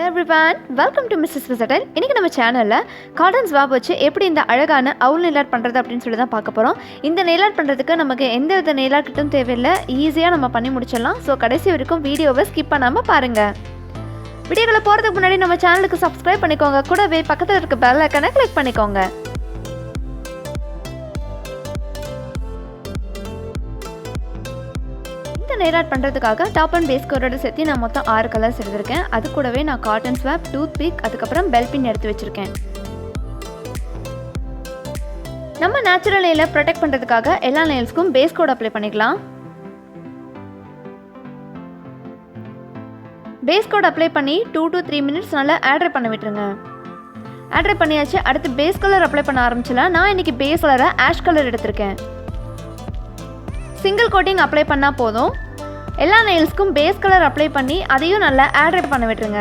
Hello everyone, welcome to Mrs. Visital. இன்னைக்கு நம்ம சேனல்ல காட்டன் ஸ்வாப் வச்சு எப்படி இந்த அழகான அவுல் நெயில் ஆர்ட் பண்றது அப்படினு சொல்லி தான் பார்க்க போறோம். இந்த நெயில் ஆர்ட் பண்றதுக்கு நமக்கு எந்த வித நெயில் ஆர்ட் கிட்டும் தேவையில்லை, ஈஸியா நம்ம பண்ணி முடிச்சிடலாம். சோ கடைசி வரைக்கும் வீடியோவை ஸ்கிப் பண்ணாம பாருங்க. வீடியோக்குள்ள போறதுக்கு முன்னாடி நம்ம சேனலுக்கு சப்ஸ்கிரைப் பண்ணிக்கோங்க, கூடவே பக்கத்துல இருக்க பெல் ஐகானை கிளிக் பண்ணிக்கோங்க. நெயில் ஆர்ட் பண்ணுறதுக்காக டாப் அண்ட் பேஸ் கோரோட சேர்த்து நான் மொத்தம் 6 கலர்ஸ் எடுத்திருக்கேன். அது கூடவே நான் காட்டன் ஸ்வாப், டூத்பிக், அதுக்கப்புறம் பெல் பின் எடுத்து வச்சுருக்கேன். நம்ம நேச்சுரல் நெயிலை ப்ரொடெக்ட் பண்ணுறதுக்காக எல்லா நெயில்ஸ்க்கும் பேஸ் கோட் அப்ளை பண்ணிக்கலாம். பேஸ் கோட் அப்ளை பண்ணி 2 to 3 மினிட்ஸ் நல்லா ஆட்ரை பண்ண விட்டுருங்க. ஆட்ரை பண்ணியாச்சு. அடுத்து பேஸ் கலர் அப்ளை பண்ண ஆரம்பிச்சலாம். நான் இன்றைக்கி பேஸ் கலரை ஆஷ் கலர் எடுத்திருக்கேன். சிங்கிள் கோட்டிங் அப்ளை பண்ணால் போதும். எல்லா நெயில்ஸ்க்கும் பேஸ் கலர் அப்ளை பண்ணி அதையும் நல்லா ஆட்ரை பண்ண விட்டுருங்க.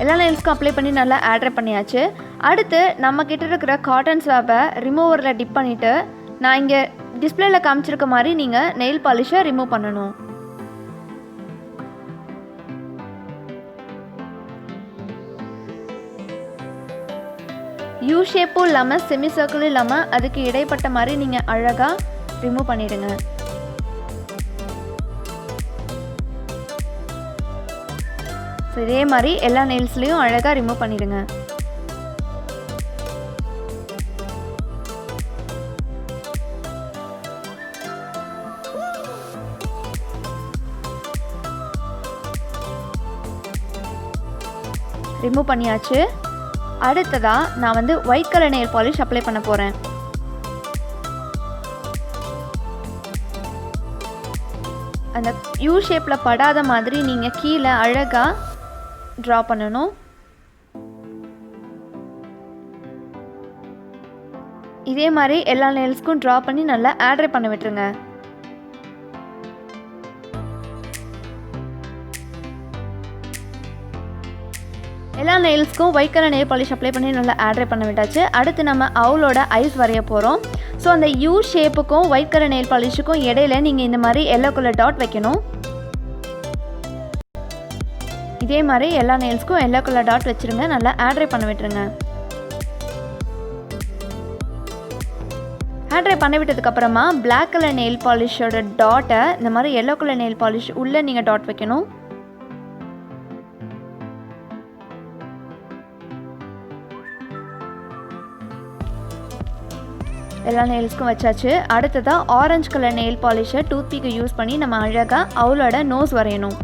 எல்லா நெயில்ஸ்க்கும் அப்ளை பண்ணி நல்லா ஆட்ரை பண்ணியாச்சு. அடுத்து நம்ம கிட்ட இருக்கிற காட்டன் ஸ்வாப்பை ரிமூவரில் டிப் பண்ணிவிட்டு நான் இங்கே டிஸ்பிளேல காமிச்சிருக்க மாதிரி நீங்கள் நெயில் பாலிஷை ரிமூவ் பண்ணணும். யூ ஷேப்பும் இல்லாமல் செமி சர்க்கிளும் இல்லாமல் அதுக்கு இடைப்பட்ட மாதிரி நீங்கள் அழகாக ரிமூவ் பண்ணிவிடுங்க. ஸோ இதே மாதிரி எல்லா நெயில்ஸ்லேயும் அழகாக ரிமூவ் பண்ணிவிடுங்க. ரிமூவ் பண்ணியாச்சு. அடுத்ததாக நான் white colour nail polish apply பண்ண போகிறேன். அந்த யூ ஷேப்பில் படாத மாதிரி நீங்கள் கீழே அழகாக ட்ரா பண்ணணும். இதே மாதிரி எல்லா நெயில்ஸ்க்கும் ட்ரா பண்ணி நல்லா ஆட்ரை பண்ண விட்டுருங்க. எல்லா நெயில்ஸ்க்கும் white colour nail polish apply பண்ணி நல்லா ஆட்ரை பண்ண விட்டாச்சு. அடுத்து நம்ம அவுலோட ஐஸ் வரைய போகிறோம். ஸோ அந்த யூ ஷேப்புக்கும் ஒயிட் கலர் நெயில் பாலிஷுக்கும் இடையில நீங்கள் இந்த மாதிரி எல்லோ கலர் டாட் வைக்கணும். இதே மாதிரி எல்லா நெயில்ஸ்க்கும் எல்லோ கலர் டாட் வச்சுருங்க. நல்லா ஆட்ரை பண்ண விட்டுருங்க. ஆட்ரை பண்ண விட்டதுக்கப்புறமா பிளாக் கலர் நெயில் பாலிஷோட டாட்டை இந்த மாதிரி எல்லோ கலர் நெயில் பாலிஷ் உள்ளே நீங்கள் டாட் வைக்கணும். எல்லா நெயில்ஸ்க்கும் வச்சாச்சு. அடுத்ததாக ஆரஞ்சு கலர் நெயில் பாலிஷை டூத்பிக்கை யூஸ் பண்ணி நம்ம அழகாக அவுலோட நோஸ் வரையணும்.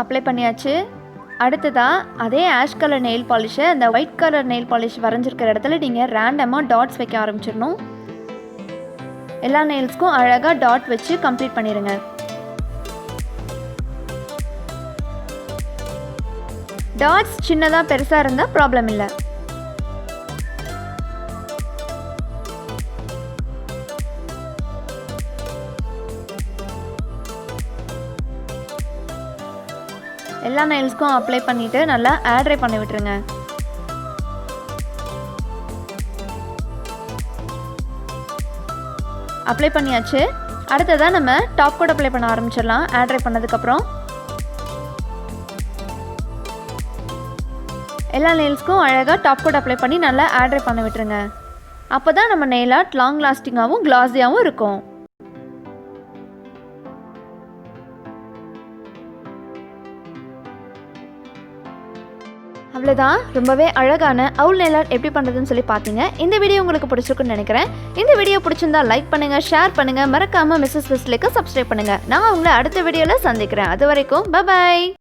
அப்ளை பண்ணியாச்சு. அடுத்ததாக அதே ஆஷ் கலர் நெயில் பாலிஷை அந்த ஒயிட் கலர் நெயில் பாலிஷ் வரைஞ்சிருக்கிற இடத்துல நீங்கள் ரேண்டமாக டாட்ஸ் வைக்க ஆரம்பிச்சிடணும். எல்லா நெயில்ஸ்க்கும் அழகாக டாட் வச்சு கம்ப்ளீட் பண்ணிடுங்க. டாட்ஸ் சின்னதாக பெருசாக இருந்தால் ப்ராப்ளம் இல்லை. எல்லா நெயில்ஸ்க்கும் அப்ளை பண்ணிவிட்டு நல்லா ஆட்ரை பண்ணி விட்டுருங்க. அப்ளை பண்ணியாச்சு. அடுத்ததாக நம்ம டாப் கோட் அப்ளை பண்ண ஆரம்பிச்சிடலாம். ஆட்ரை பண்ணதுக்கப்புறம் எல்லா நெயில்ஸ்க்கும் அழகாக டாப் கோட் அப்ளை பண்ணி நல்லா ஆட்ரை பண்ண விட்டுருங்க. அப்போ தான் நம்ம நெயில் ஆர்ட் லாங் லாஸ்டிங்காகவும் கிளாஸியாகவும் இருக்கும். அவ்வளோதான், ரொம்பவே அழகான அவுல் நெயில் ஆர்ட் எப்படி பண்ணுறதுன்னு சொல்லி பார்த்தீங்க. இந்த வீடியோ உங்களுக்கு பிடிச்சிருக்குன்னு நினைக்கிறேன். இந்த வீடியோ பிடிச்சிருந்தா லைக் பண்ணுங்கள், ஷேர் பண்ணுங்கள், மறக்காமல் மிஸ்ஸஸ் விஸ்லேக்கு சப்ஸ்கிரைப் பண்ணுங்கள். நான் உங்களை அடுத்த வீடியோவில் சந்திக்கிறேன். அது வரைக்கும் பை.